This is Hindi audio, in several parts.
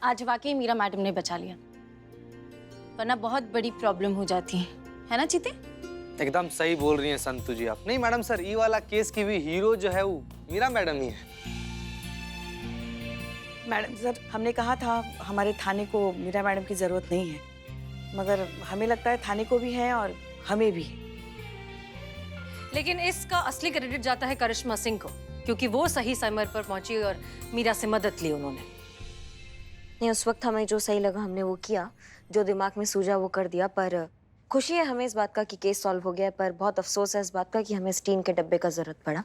आज वाकई मीरा मैडम ने बचा लिया, वरना बहुत बड़ी प्रॉब्लम हो जाती है ना चीते? एकदम सही बोल रही हैं संतु जी आप। नहीं मैडम सर, ये वाला केस की भी हीरो जो है वो मीरा मैडम ही है। मैडम सर, हमने कहा था हमारे थाने को मीरा मैडम की जरूरत नहीं है, मगर हमें लगता है थाने को भी है और हमें भी है। लेकिन इसका असली क्रेडिट जाता है करिश्मा सिंह को, क्योंकि वो सही समय पर पहुंची और मीरा से मदद ली उन्होंने। नहीं, उस वक्त हमें जो सही लगा हमने वो किया, जो दिमाग में सूझा वो कर दिया। पर खुशी है हमें इस बात का कि केस सॉल्व हो गया, पर बहुत अफसोस है इस बात का कि हमें स्टीन के डब्बे का जरूरत पड़ा।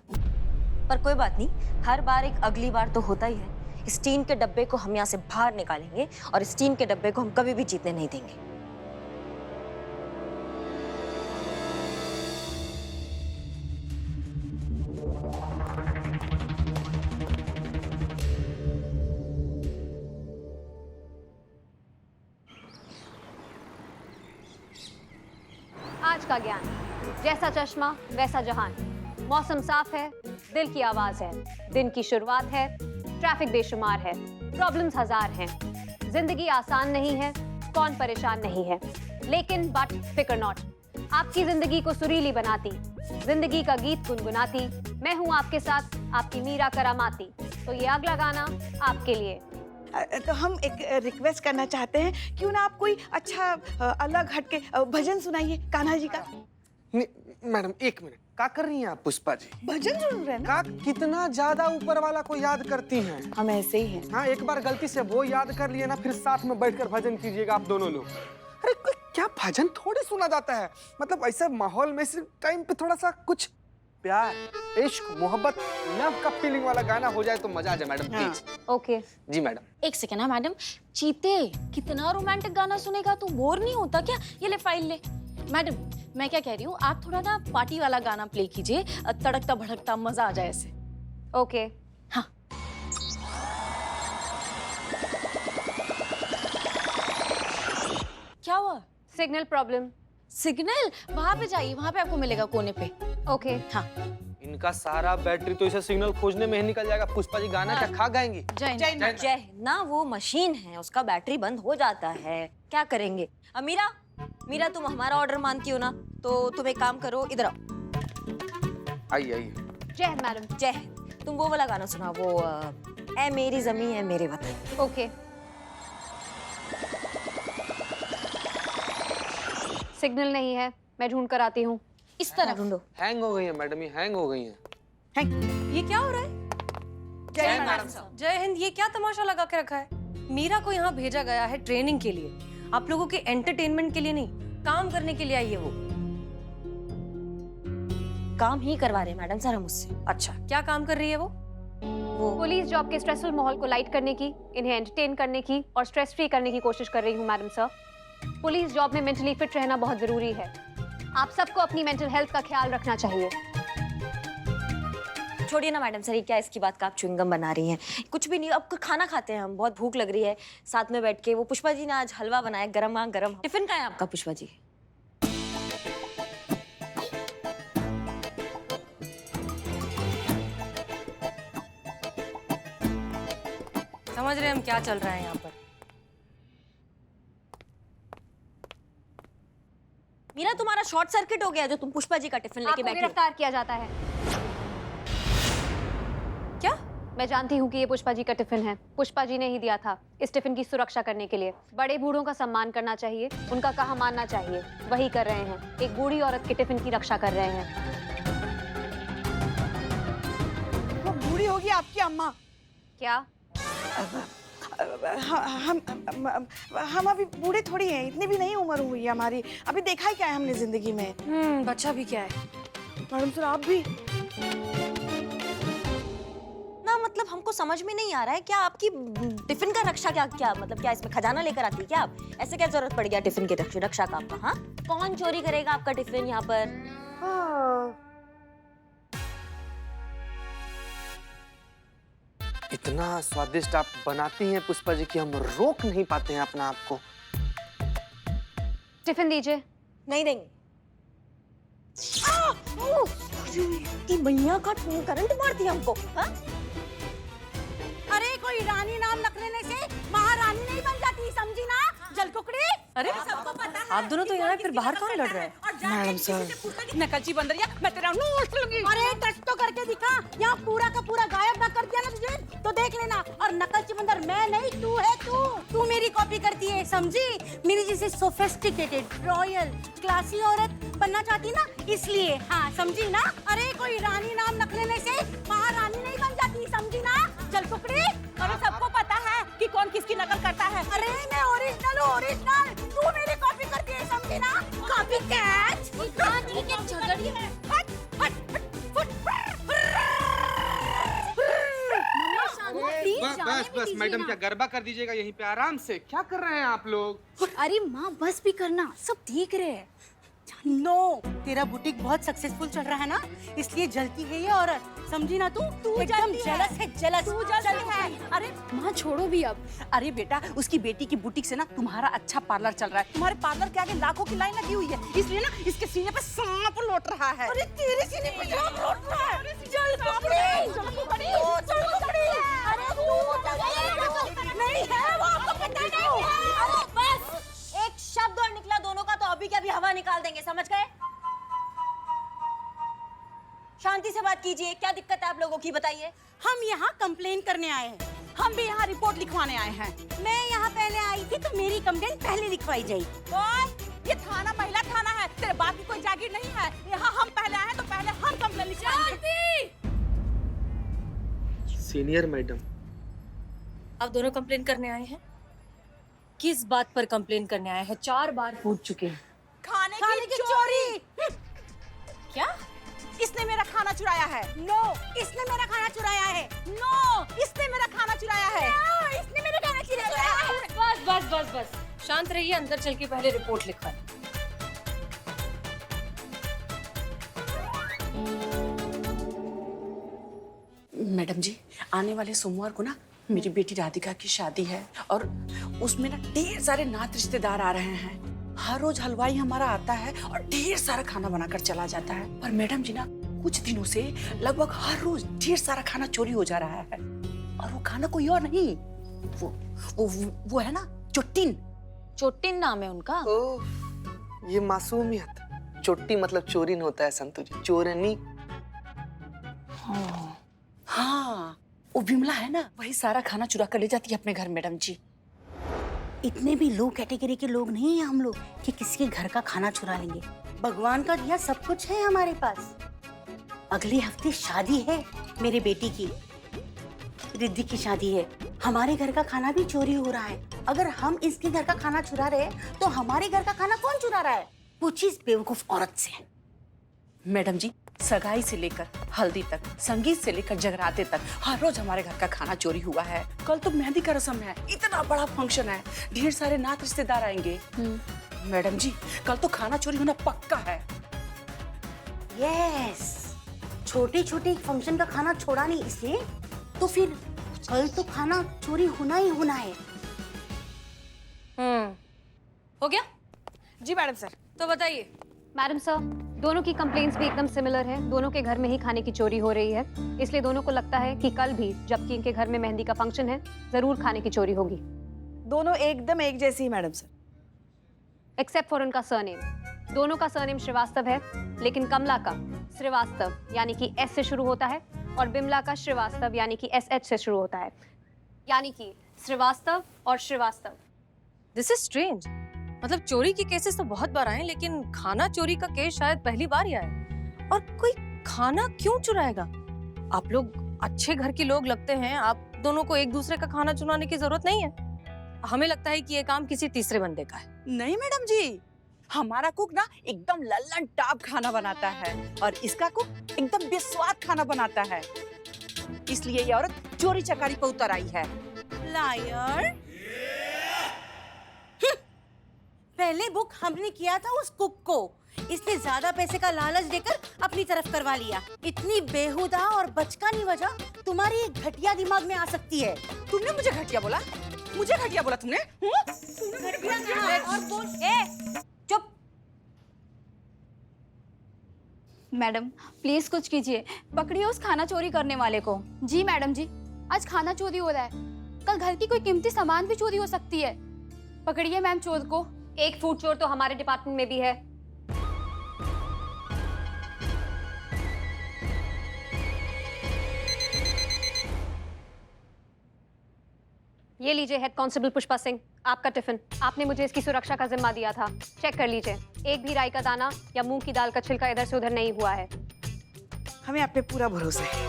पर कोई बात नहीं, हर बार एक अगली बार तो होता ही है। स्टीन के डब्बे को हम यहाँ से बाहर निकालेंगे और स्टीन के डब्बे को हम कभी भी जीतने नहीं देंगे। आज का ज्ञान, जैसा चश्मा वैसा जहान। मौसम साफ है, दिल की आवाज है, दिन की शुरुआत है, ट्रैफिक बेशुमार है, प्रॉब्लम्स हजार हैं। जिंदगी आसान नहीं है, कौन परेशान नहीं है, लेकिन बट फिकर नॉट, आपकी जिंदगी को सुरीली बनाती, जिंदगी का गीत गुनगुनाती, मैं हूँ आपके साथ, आपकी मीरा करामाती। तो ये अगला गाना आपके लिए। तो हम एक रिक्वेस्ट करना चाहते हैं, क्यों ना आप कोई अच्छा अलग हटके भजन सुनाइए कान्हा जी का। मैडम एक मिनट, क्या कर रही हैं आप पुष्पा जी? भजन सुन रहे हैं ना? का कितना ज्यादा ऊपर वाला को याद करती हैं। हम ऐसे ही हैं। हाँ, एक बार गलती से वो याद कर लिए ना, फिर साथ में बैठकर भजन कीजिएगा आप दोनों लोग। अरे क्या भजन थोड़ी सुना जाता है, मतलब ऐसे माहौल में इस टाइम पे थोड़ा सा कुछ प्यार, इश्क, मोहब्बत, लव का फीलिंग वाला गाना हो जाए तो मजा आ जाए मैडम प्लीज। ओके जी मैडम। एक सेकेंड ना मैडम, चीते कितना रोमांटिक गाना सुनेगा, तू बोर नहीं होता क्या? ये ले फाइल ले। मैडम मैं क्या कह रही हूँ, आप थोड़ा ना पार्टी वाला गाना प्ले कीजिए, तड़कता भड़कता, मजा आ जाए ऐसे। ओके। हाँ क्या हुआ? Signal problem. सिग्नल? वहां पे जाइए, वहां पे आपको मिलेगा कोने पे। ओके। हाँ इनका सारा बैटरी तो इसे सिग्नल खोजने में ही निकल जाएगा। पुष्पा जी गाना क्या खा गाएंगी? जय ना, वो मशीन है, उसका बैटरी बंद हो जाता है, क्या करेंगे। अब मीरा तुम हमारा ऑर्डर मानती हो ना, तो तुम एक काम करो, इधर आओ। आइए आइए। जय हिंद मैडम। जय हिंद। तुम वो वाला गाना सुना, वो ऐ मेरी ज़मीं ऐ मेरे वतन। ओके। सिग्नल नहीं है, मैं ढूंढ कर आती हूँ। इस तरह ढूंढो। हैंग हो गई है मैडम, ये हैंग हो गई है। ये क्या हो रहा है? जय मैडम साहब। जय हिंद, ये क्या तमाशा लगा के रखा है? मीरा को यहाँ भेजा गया है ट्रेनिंग के लिए, आप लोगों के एंटरटेनमेंट के लिए नहीं, काम करने के लिए आई है वो। काम ही करवा रहे हैं मैडम सर हम उससे। अच्छा, क्या काम कर रही है वो? पुलिस जॉब के स्ट्रेसफुल माहौल को लाइट करने की, इन्हें एंटरटेन करने की और स्ट्रेस फ्री करने की कोशिश कर रही हूँ मैडम सर। पुलिस जॉब में मेंटली फिट रहना बहुत जरूरी है। आप सबको अपनी मेंटल हेल्थ का ख्याल रखना चाहिए। छोड़िए ना मैडम सर, ये क्या इसकी बात का आप च्युइंगम बना रही हैं? कुछ भी नहीं, अब खाना खाते हैं हम, बहुत भूख लग रही है, साथ में बैठ के। वो पुष्पा जी ने आज हलवा बनाया, गरमा गरम। टिफिन का है आपका पुष्पा जी? समझ रहे हैं हम क्या चल रहा है यहाँ पर। मीरा, तुम्हारा शॉर्ट सर्किट हो गया जो तुम पुष्पा जी का टिफिन लेके आपको बैठी। गिरफ्तार किया जाता है। क्या? मैं जानती हूँ कि ये पुष्पा जी का टिफिन है, पुष्पा जी ने ही दिया था इस टिफिन की सुरक्षा करने के लिए। बड़े बूढ़ों का सम्मान करना चाहिए, उनका कहा मानना चाहिए, वही कर रहे हैं। एक बूढ़ी औरत के टिफिन की रक्षा कर रहे हैं। वो बूढ़ी होगी आपकी अम्मा। क्या? हम अभी बूढ़े थोड़ी हैं, इतनी भी नहीं उम्र हुई है हमारी। अभी देखा ही क्या है हमने जिंदगी में। बच्चा भी क्या है? मैडम सर आप भी ना, मतलब हमको समझ में नहीं आ रहा है, क्या आपकी टिफिन का रक्षा क्या मतलब क्या इसमें खजाना लेकर आती है क्या आप? ऐसे क्या जरूरत पड़ गया टिफिन की रक्षा का आपका? हाँ, कौन चोरी करेगा आपका टिफिन यहाँ पर? इतना स्वादिष्ट आप बनाती हैं पुष्पा जी कि हम रोक नहीं पाते हैं अपना आप को। टिफिन दीजिए। नहीं देंगे। मैया का करंट मार दिया हमको। हाँ? अरे कोई कोई रानी नाम रख लेने से महारानी नहीं बन जाती, समझी ना जलकुकड़ी। अरे सबको पता है आप दोनों तो यहाँ हैं, फिर बाहर कौन लड़ रहा है? मैडम सर, नकलची बंदरिया, मैं तेरा नोट लूंगी। अरे टच तो करके दिखा, यहाँ पूरा का पूरा गायब ना कर दिया ना तुझे तो देख लेना। और नकलची बंदर मैं नहीं, तू है। तू मेरी कॉपी करती है, समझी? मेरी जैसे सोफिस्टिकेटेड रॉयल क्लासी औरत बनना चाहती ना, इसलिए। हाँ समझी ना। अरे कोई रानी नाम रख लेने से महारानी नहीं बन जाती, समझी ना जलकुकड़ी। अरे सबको पता है कि कौन किसकी नकल करता है। अरे मैं ओरिजिनल हूँ, ओरिजिनल। तू मेरी कॉपी करती है, समझी ना। Copy catch. झगड़िए है। हट हट फुट। बस मैडम, क्या गरबा कर दीजिएगा यहीं पे आराम से। क्या कर रहे हैं आप लोग? अरे माँ बस भी करना, सब देख रहे हैं। नो, तेरा बुटीक बहुत सक्सेसफुल चल रहा है ना, इसलिए जलती है ये औरत, समझी ना। तू एकदम जेलस है, जेलस। तू जलती है। अरे माँ छोड़ो भी अब। अरे बेटा, उसकी बेटी की बुटीक से ना तुम्हारा अच्छा पार्लर चल रहा है। तुम्हारे पार्लर के आगे लाखों की लाइन लगी हुई है, इसलिए ना इसके सीने पे सांप लौट रहा है। अरे तेरे सीने पे सांप लौट रहा है। अरे नहीं है, वो आपको पता नहीं है। बस एक शब्द और निकला दोनों का तो अभी के अभी हवा निकाल देंगे, समझ गए? शांति से बात कीजिए, क्या दिक्कत है आप लोगों की, बताइए। हम यहाँ कंप्लेन करने आए हैं, हम भी यहाँ रिपोर्ट लिखवाने आए हैं। मैं यहाँ पहले आई थी तो मेरी कंप्लेन पहले लिखवाई जाए। ये थाना महिला थाना है, तेरे बाप की कोई जागीर नहीं है। यहाँ हम पहले आए हैं तो पहले हम कंप्लेन लिखवाएंगे। सीनियर मैडम, आप दोनों कंप्लेन करने आए हैं? किस बात पर कंप्लेन करने आए हैं? 4 बार पूछ चुके हैं। खाने की चोरी। क्या? इसने मेरा खाना चुराया है। नो, इसने मेरा खाना चुराया है। नो, इसने मेरा खाना चुराया है। इसने मेरा खाना चुराया है। बस बस बस बस, शांत रहिए, अंदर चल के पहले रिपोर्ट लिखवाएं। मैडम जी, आने वाले सोमवार को ना मेरी बेटी राधिका की शादी है और उसमें ना ढेर सारे नात रिश्तेदार आ रहे हैं। हर रोज हलवाई हमारा आता है और ढेर सारा खाना बनाकर चला जाता है। पर मैडम जी ना कुछ दिनों से लगभग हर रोज ढेर सारा खाना चोरी हो जा रहा है। और वो खाना कोई और नहीं, वो है ना चुट्टिन। चोटिन नाम है उनका। ओह, ये मासूमियत। चोटी मतलब चोरिन होता है संतु जी, चोरनी। हाँ, वो विमला है ना, वही सारा खाना चुरा कर ले जाती है अपने घर। मैडम जी, इतने भी लो कैटेगरी के लोग नहीं हैं हम लोग कि किसी के घर का खाना चुरा लेंगे। भगवान का दिया सब कुछ है हमारे पास। अगले हफ्ते शादी है मेरे बेटी की, रिद्धि की शादी है। हमारे घर का खाना भी चोरी हो रहा है। अगर हम इसके घर का खाना चुरा रहे तो हमारे घर का खाना कौन चुरा रहा है? पूछिए इस बेवकूफ औरत से। मैडम जी, सगाई से लेकर हल्दी तक, संगीत से लेकर जगराते तक हर रोज हमारे घर का खाना चोरी हुआ है। कल तो मेहंदी का रस्म है, इतना बड़ा फंक्शन है, ढेर सारे नात रिश्तेदार आएंगे। मैडम जी, कल तो खाना चोरी होना पक्का है। यस, छोटे छोटे फंक्शन का खाना छोड़ा नहीं इसलिए तो फिर कल तो खाना चोरी होना ही होना है। हो गया? जी मैडम सर। तो बताइए। मैडम सर, दोनों की कंप्लेंट्स भी एकदम सिमिलर है। दोनों के घर में ही खाने की चोरी हो रही है, इसलिए दोनों को लगता है कि कल भी जबकि इनके घर में मेहंदी का फंक्शन है, जरूर खाने की चोरी होगी। दोनों एकदम एक जैसी ही मैडम सर। एक्सेप्ट फॉर उनका सरनेम। दोनों का सरनेम श्रीवास्तव है, लेकिन कमला का श्रीवास्तव यानी कि एस से शुरू होता है और बिमला का श्रीवास्तव यानी कि SH से शुरू होता है, यानी कि श्रीवास्तव और श्रीवास्तव। This is strange. मतलब चोरी के केसेस तो बहुत बार आए, लेकिन खाना चोरी का केस शायद पहली बार ही आया। और कोई खाना क्यों चुराएगा? आप लोग अच्छे घर के लोग लगते हैं, आप दोनों को एक दूसरे का खाना चुराने की जरूरत नहीं है। हमें लगता है कि ये काम किसी तीसरे बंदे का है। नहीं मैडम जी, हमारा कुक ना एकदम लल्लन टाप खाना बनाता है और इसका कुक एकदम बेस्वाद खाना बनाता है, इसलिए ये औरत चोरी चकारी पर उतर आई है। लायर। पहले बुक हमने किया था उस कुक को, इसने ज्यादा पैसे का लालच देकर अपनी तरफ करवा लिया। इतनी बेहुदा और बचकानी वजह तुम्हारी एक घटिया दिमाग में आ सकती है। तुमने मुझे घटिया बोला? मुझे घटिया बोला तुमने? और बोल, चुप। मैडम प्लीज कुछ कीजिए, पकड़िए उस खाना चोरी करने वाले को। जी मैडम जी, आज खाना चोरी हो रहा है। कल घर की कोई कीमती सामान भी चोरी हो सकती है। पकड़िए मैम चोर को। एक फूड चोर तो हमारे डिपार्टमेंट में भी है। ये लीजिए हेड कांस्टेबल पुष्पा सिंह, आपका टिफिन। आपने मुझे इसकी सुरक्षा का जिम्मा दिया था, चेक कर लीजिए। एक भी राई का दाना या मूंग की दाल का छिलका इधर से उधर नहीं हुआ है। हमें आप पे पूरा भरोसा है।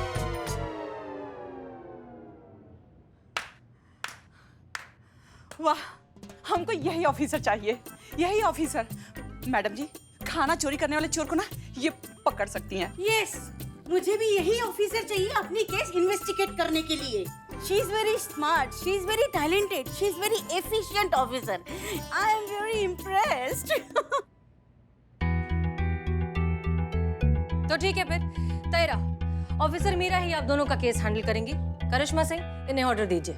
वाह, हमको यही ऑफिसर चाहिए, यही ऑफिसर। मैडम जी, खाना चोरी करने वाले चोर को ना ये पकड़ सकती हैं। यस, मुझे भी यही ऑफिसर चाहिए अपनी केस इन्वेस्टिगेट करने के लिए। She is very smart, she is very talented, she is very efficient officer. I am very impressed. तो ठीक है फिर, तय रहा। ऑफिसर मीरा ही आप दोनों का केस हैंडल करेंगी। करिश्मा सिंह, इन्हें ऑर्डर दीजिए।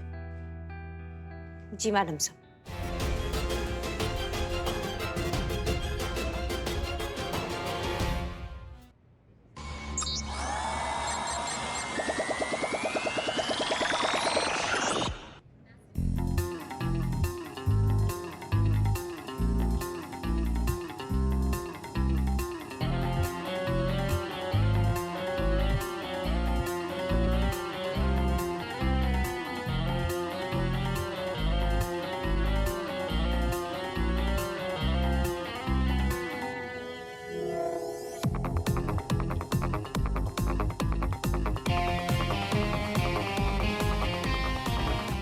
जी मैडम साहब।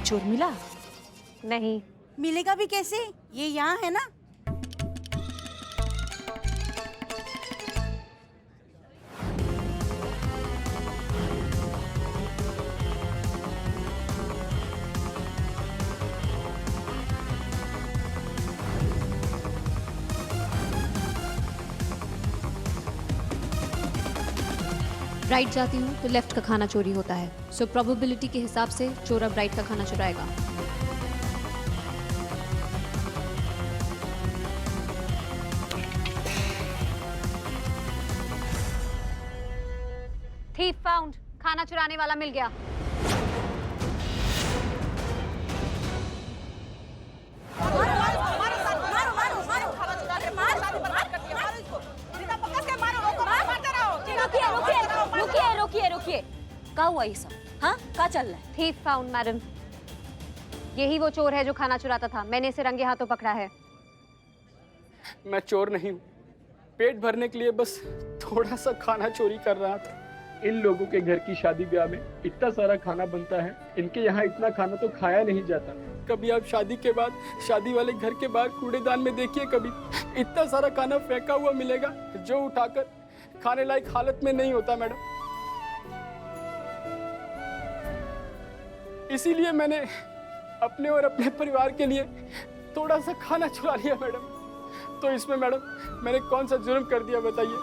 चोर मिला? नहीं। मिलेगा भी कैसे? ये यहाँ है ना। राइट जाती हूँ तो लेफ्ट का खाना चोरी होता है। सो प्रोबेबिलिटी के हिसाब से चोर अब राइट का खाना चुराएगा। थीफ फाउंड, खाना चुराने वाला मिल गया। रुकिए, क्या हुआ ये सब? हाँ, क्या चल रहा है? थीफ फाउंड मैडम, यही वो चोर है जो खाना चुराता था। मैंने इसे रंगे हाथों पकड़ा है। मैं चोर नहीं हूँ, पेट भरने के लिए बस थोड़ा सा खाना चोरी कर रहा था। इन लोगों के घर की शादी ब्याह में इतना सारा खाना बनता है, इनके यहाँ इतना खाना तो खाया नहीं जाता। कभी आप शादी के बाद शादी वाले घर के बाहर कूड़ेदान में देखिए, कभी इतना सारा खाना फेंका हुआ मिलेगा जो उठाकर खाने लायक हालत में नहीं होता मैडम। इसीलिए मैंने अपने और अपने परिवार के लिए थोड़ा सा खाना चुरा लिया मैडम। तो इसमें मैडम मैंने कौन सा जुर्म कर दिया बताइए?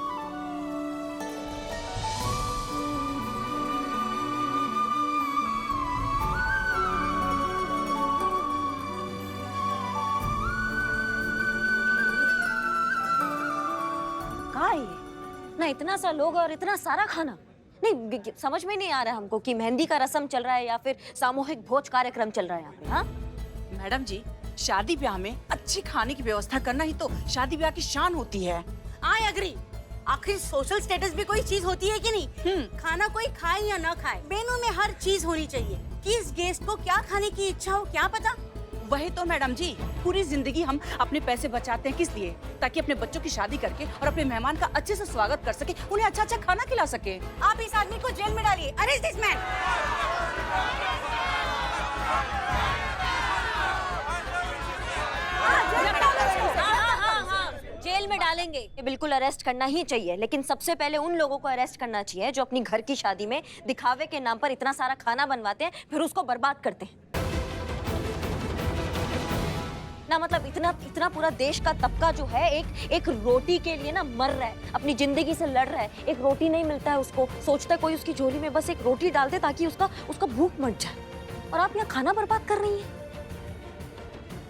कहाँ है ये? ना इतना सा लोग और इतना सारा खाना। नहीं समझ में नहीं आ रहा हमको कि मेहंदी का रस्म चल रहा है या फिर सामूहिक भोज कार्यक्रम चल रहा है यहाँ पे। हाँ मैडम जी, शादी ब्याह में अच्छी खाने की व्यवस्था करना ही तो शादी ब्याह की शान होती है। I agree. आखिर सोशल स्टेटस भी कोई चीज होती है कि नहीं? खाना कोई खाए या ना खाए, मेनू में हर चीज होनी चाहिए। किस गेस्ट को क्या खाने की इच्छा हो क्या पता। वही तो मैडम जी, पूरी जिंदगी हम अपने पैसे बचाते हैं किस लिए? ताकि अपने बच्चों की शादी करके और अपने मेहमान का अच्छे से स्वागत कर सके, उन्हें अच्छा अच्छा खाना खिला सके। आप इस आदमी को जेल में डालिए। Arrest this man. जेल में डालेंगे, ये बिल्कुल अरेस्ट करना ही चाहिए। लेकिन सबसे पहले उन लोगों को अरेस्ट करना चाहिए जो अपनी घर की शादी में दिखावे के नाम पर इतना सारा खाना बनवाते हैं फिर उसको बर्बाद करते हैं ना। मतलब इतना पूरा देश का तबका जो है एक रोटी के लिए ना मर रहा है, अपनी जिंदगी से लड़ रहा है। एक रोटी नहीं मिलता है उसको, सोचता है कोई उसकी झोली में बस एक रोटी डाल दे ताकि उसका भूख मट जाए, और आप यहाँ खाना बर्बाद कर रही हैं।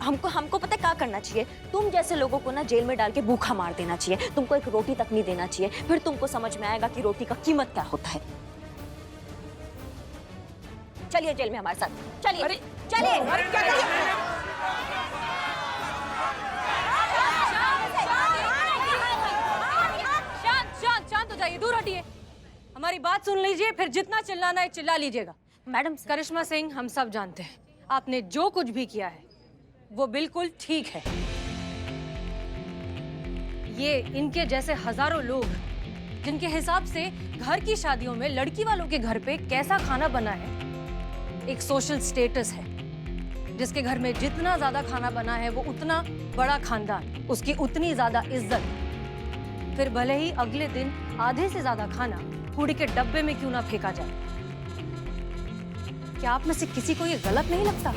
हमको पता है क्या करना चाहिए? तुम जैसे लोगों को ना जेल में डाल के भूखा मार देना चाहिए। तुमको एक रोटी तक नहीं देना चाहिए, फिर तुमको समझ में आएगा कि रोटी का कीमत क्या होता है। चलिए जेल में हमारे साथ, चलिए। अरे, चलिए। अरे क्या कर रही है? शांत हो जाइए, दूर हटिए। हमारी बात सुन लीजिए, फिर जितना चिल्लाना है चिल्ला लीजिएगा। मैडम करिश्मा सिंह, हम सब जानते हैं आपने जो कुछ भी किया है वो बिल्कुल ठीक है। ये इनके जैसे हजारों लोग जिनके हिसाब से घर की शादियों में लड़की वालों के घर पे कैसा खाना बना है एक सोशल स्टेटस है। जिसके घर में जितना ज्यादा खाना बना है वो उतना बड़ा खानदान, उसकी उतनी ज्यादा इज्जत। फिर भले ही अगले दिन आधे से ज्यादा खाना कूड़े के डब्बे में क्यों ना फेंका जाए। क्या आप में से किसी को ये गलत नहीं लगता?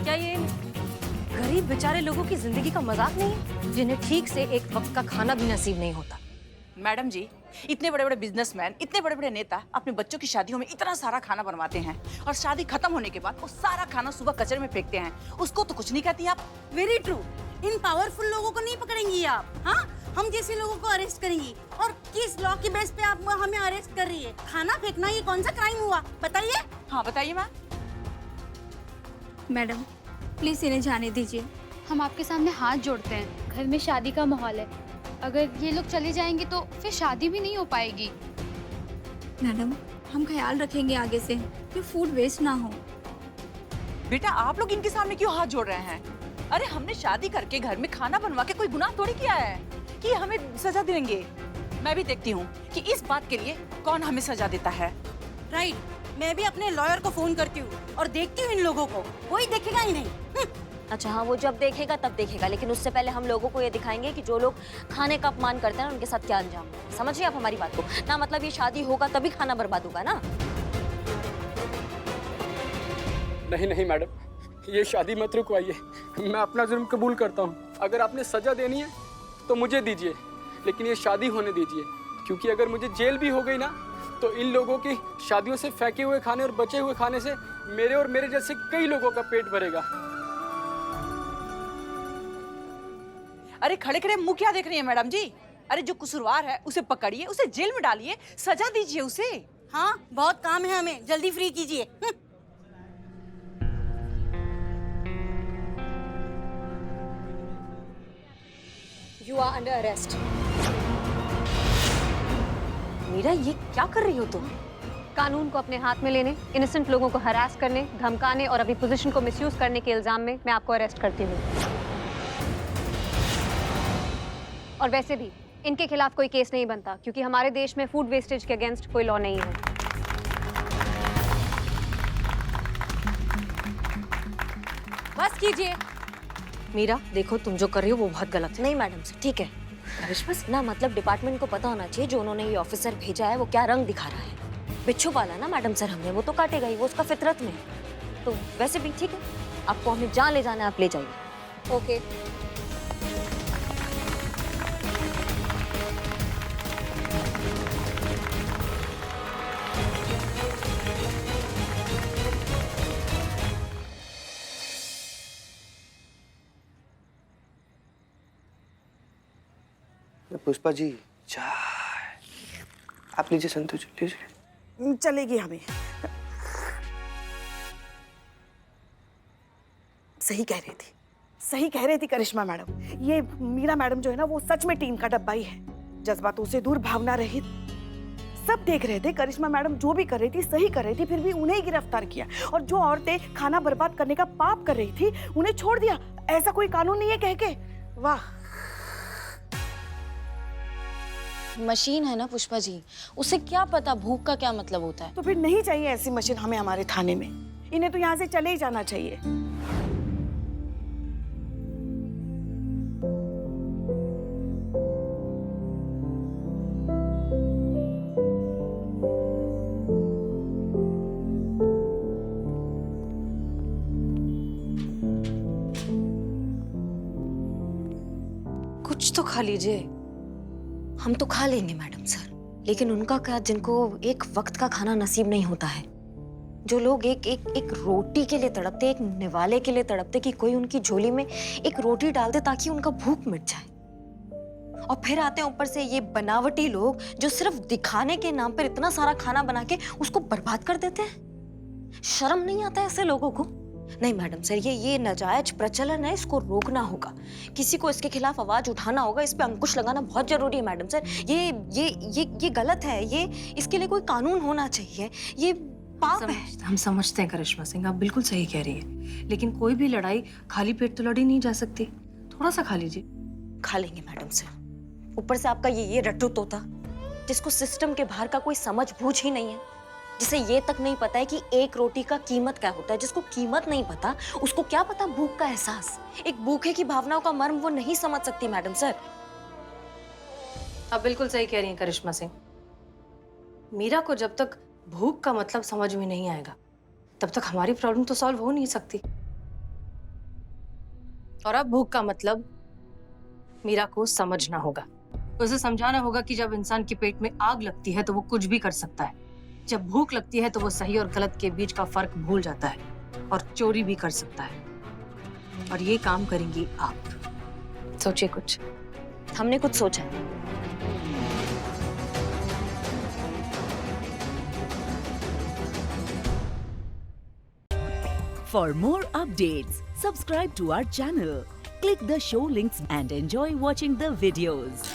क्या ये गरीब बेचारे लोगों की जिंदगी का मजाक नहीं है जिन्हें ठीक से एक वक्त का खाना भी नसीब नहीं होता? मैडम जी, इतने बड़े बड़े बिजनेसमैन, इतने बड़े बड़े नेता अपने बच्चों की शादियों में इतना सारा खाना बनवाते हैं और शादी खत्म होने के बाद वो सारा खाना सुबह कचरे में फेंकते हैं। उसको तो कुछ नहीं कहती आप। Very true. इन पावरफुल लोगों को नहीं पकड़ेंगी आप, हाँ? हम जैसे लोगों को अरेस्ट करेंगी। और किस लॉ की बेस पे आप हमें अरेस्ट कर रही है? खाना फेंकना ये कौन सा क्राइम हुआ, बताइए? हाँ बताइए मैम। मैडम प्लीज इन्हें जाने दीजिए, हम आपके सामने हाथ जोड़ते हैं। घर में शादी का माहौल है, अगर ये लोग चले जाएंगे तो फिर शादी भी नहीं हो पाएगी। मैडम हम ख्याल रखेंगे आगे से कि फूड वेस्ट ना हो। बेटा आप लोग इनके सामने क्यों हाथ जोड़ रहे हैं? अरे हमने शादी करके घर में खाना बनवा के कोई गुनाह थोड़ी किया है कि हमें सजा देंगे। मैं भी देखती हूँ कि इस बात के लिए कौन हमें सजा देता है। राइट, मैं भी अपने लॉयर को फोन करती हूँ और देखती हूँ इन लोगों को, कोई देखेगा ही नहीं। अच्छा हाँ, वो जब देखेगा तब देखेगा, लेकिन उससे पहले हम लोगों को ये दिखाएंगे कि जो लोग खाने का अपमान करते हैं उनके साथ क्या अंजाम है। समझिए आप हमारी बात को ना, मतलब ये शादी होगा तभी खाना बर्बाद होगा ना। नहीं नहीं मैडम, ये शादी मत रुकवाइए। मैं अपना जुर्म कबूल करता हूँ। अगर आपने सजा देनी है तो मुझे दीजिए, लेकिन ये शादी होने दीजिए। क्योंकि अगर मुझे जेल भी हो गई ना तो इन लोगों की शादियों से फेंके हुए खाने और बचे हुए खाने से मेरे और मेरे जैसे कई लोगों का पेट भरेगा। अरे खड़े खड़े मुंह क्या देख रही है मैडम जी? अरे जो कसूरवार है उसे पकड़िए, उसे जेल में डालिए, सजा दीजिए उसे। हाँ बहुत काम है हमें, जल्दी फ्री कीजिए। You are under arrest. Meera ये क्या कर रही हो तुम? कानून को अपने हाथ में लेने, इनोसेंट लोगों को हरास करने, धमकाने और अपनी पोजीशन को मिसयूज करने के इल्जाम में मैं आपको अरेस्ट करती हूँ। और वैसे भी इनके खिलाफ कोई केस नहीं बनता क्योंकि हमारे देश में फूड वेस्टेज के अगेंस्ट कोई लॉ नहीं है। बस कीजिए। मीरा देखो, तुम जो कर रही हो वो बहुत गलत है। नहीं मैडम से ठीक है। करिश्मा ना, मतलब डिपार्टमेंट को पता होना चाहिए जो उन्होंने ये ऑफिसर भेजा है वो क्या रंग दिखा रहा है। बिच्छू पाला ना मैडम सर हमने, वो तो काटेगा ही, वो उसका फितरत में है। तो वैसे भी ठीक है, आपको हमें जहाँ ले जाना है आप ले जाइए। ओके। पुष्पा जी चाय आप लीजिए, संतोष लीजिए। चलेगी हमें। सही कह रही थी, सही कह रही थी करिश्मा मैडम। ये मीरा मैडम जो है ना वो सच में टीम का डब्बा ही है, जज्बातों से दूर, भावना रहित। सब देख रहे थे करिश्मा मैडम जो भी कर रही थी सही कर रही थी, फिर भी उन्हें गिरफ्तार किया। और जो औरतें खाना बर्बाद करने का पाप कर रही थी उन्हें छोड़ दिया। ऐसा कोई कानून नहीं है कह के। वाह। मशीन है ना पुष्पा जी, उसे क्या पता भूख का क्या मतलब होता है। तो फिर नहीं चाहिए ऐसी मशीन हमें हमारे थाने में। इन्हें तो यहाँ से चले ही जाना चाहिए। कुछ तो खा लीजिए। हम तो खा लेंगे मैडम सर, लेकिन उनका क्या जिनको एक वक्त का खाना नसीब नहीं होता है। जो लोग एक रोटी के लिए तड़पते, एक निवाले के लिए तड़पते कि कोई उनकी झोली में एक रोटी डाल दे ताकि उनका भूख मिट जाए। और फिर आते हैं ऊपर से ये बनावटी लोग जो सिर्फ दिखाने के नाम पर इतना सारा खाना बना के उसको बर्बाद कर देते हैं। शर्म नहीं आता ऐसे लोगों को? नहीं मैडम सर, ये नाजायज प्रचलन है, इसको रोकना होगा। किसी को इसके खिलाफ आवाज उठाना होगा, इस पे अंकुश लगाना बहुत जरूरी है मैडम सर। ये गलत है, ये इसके लिए कोई कानून होना चाहिए, ये पाप है। हम समझते हैं करिश्मा सिंह, आप बिल्कुल सही कह रही है, लेकिन कोई भी लड़ाई खाली पेट तो लड़ी नहीं जा सकती। थोड़ा सा खा लीजिए। खा लेंगे मैडम सर। ऊपर से आपका ये रट्टू तोता जिसको सिस्टम के बाहर का कोई समझ बूझ ही नहीं है, जिसे ये तक नहीं पता है कि एक रोटी का कीमत क्या होता है। जिसको कीमत नहीं पता उसको क्या पता भूख का एहसास। एक भूखे की भावनाओं का मर्म वो नहीं समझ सकती मैडम सर। आप बिल्कुल सही कह रही हैं करिश्मा सिंह। मीरा को जब तक भूख का मतलब समझ में नहीं आएगा तब तक हमारी प्रॉब्लम तो सॉल्व हो नहीं सकती। और अब भूख का मतलब मीरा को समझना होगा, उसे समझाना होगा कि जब इंसान के पेट में आग लगती है तो वो कुछ भी कर सकता है, जब भूख लगती है तो वो सही और गलत के बीच का फर्क भूल जाता है और चोरी भी कर सकता है। और ये काम करेंगी आप। सोचिए कुछ। हमने कुछ सोचा है। For more updates, subscribe to our channel, click the show links and enjoy watching the videos.